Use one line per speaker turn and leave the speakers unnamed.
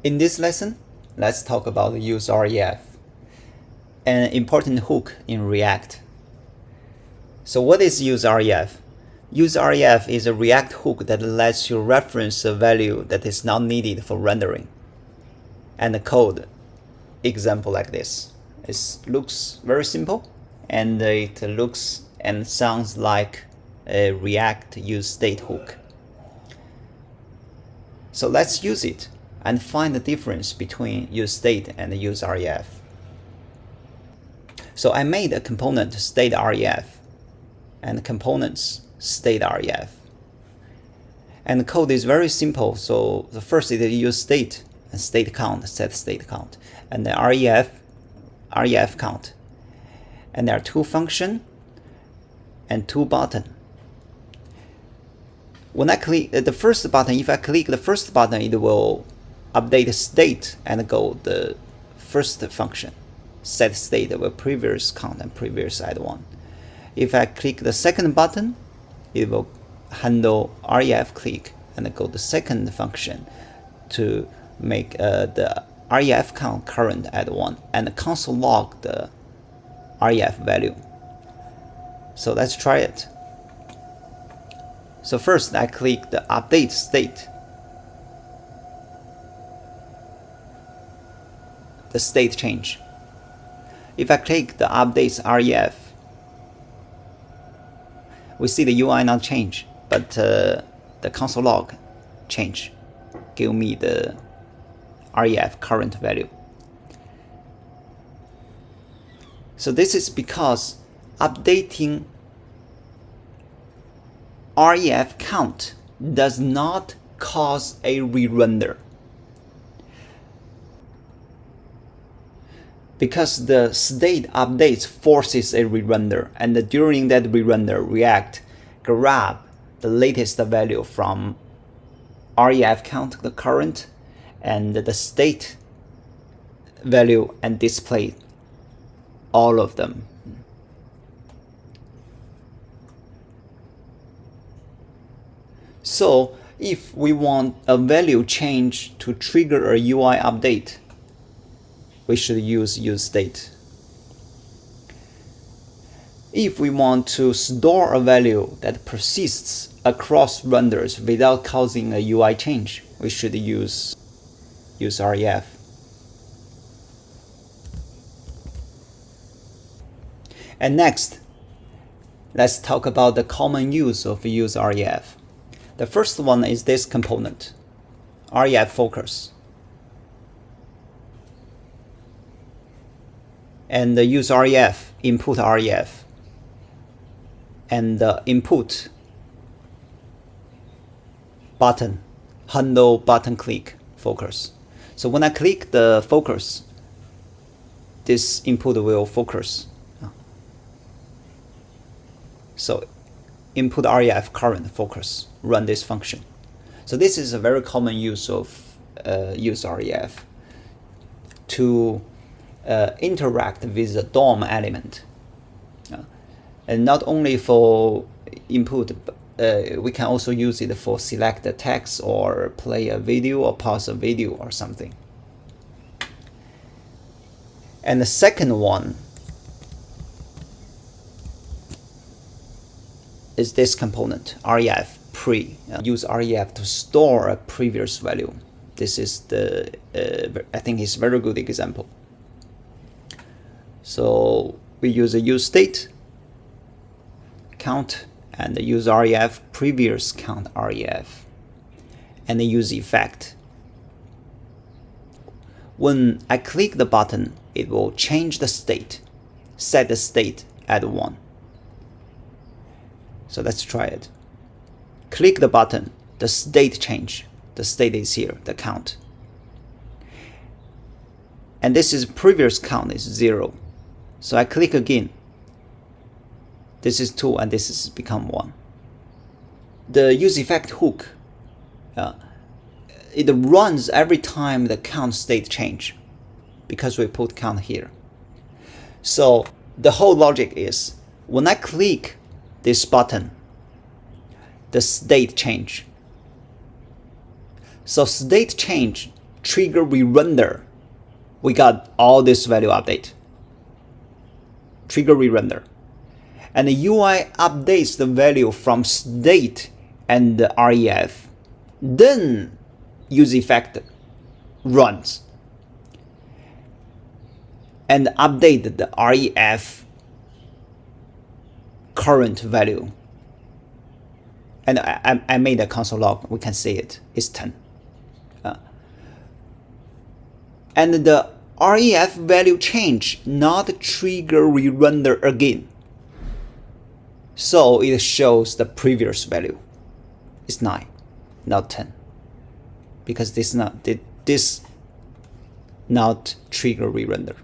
In this lesson, let's talk about useRef, an important hook in React. So what is useRef? useRef is a React hook that lets you reference a value that is not needed for rendering. And the code example like this. It looks very simple, and it looks and sounds like a React useState hook. So let's use it and find the difference between useState and useRef. So I made a component stateRef and components stateRef. And the code is very simple. So the first is useState and state count, set state count, and the ref count. And there are two functions and two buttons. When I click the first button, if I click the first button, it will update state and go the first function, set state with previous count and previous add one. If I click the second button, it will handle ref click and go the second function to make the ref count current add one and console log the ref value. So let's try it. So first I click the update state. The state change. If I click the updates ref, we see the UI not change, but the console log change, give me the ref current value. So this is because updating ref count does not cause a re-render, because the state updates forces a re-render, and during that re-render, React grab the latest value from ref count, the current, and the state value, and display all of them. So if we want a value change to trigger a UI update, we should use useState. If we want to store a value that persists across renders without causing a UI change, we should use useRef. And next, let's talk about the common use of useRef. The first one is this component, ref focus. And the useRef, input ref, and the input button, handle button click focus. So when I click the focus, this input will focus. So input ref current focus, run this function. So this is a very common use of useRef to interact with the DOM element. And not only for input, we can also use it for select the text or play a video or pause a video or something. And the second one is this component, ref pre. Use ref to store a previous value. This is the, I think it's a very good example. So we use a useState count and the useRef previous count ref and the useEffect. When I click the button, it will change the state, set the state at 1. So let's try it. Click the button, the state change. The state is here, the count. And this is previous count is 0. So I click again. This is 2 and this is become 1. The useEffect hook, it runs every time the count state change because we put count here. So the whole logic is when I click this button, the state change. So state change trigger re-render, we got all this value update. Trigger re-render. And the UI updates the value from state and the REF. Then useEffect runs and update the REF current value. And I made a console log. We can see it. It's 10. And the REF value change not trigger re-render again. So it shows the previous value. It's 9, not 10. Because this not trigger re-render.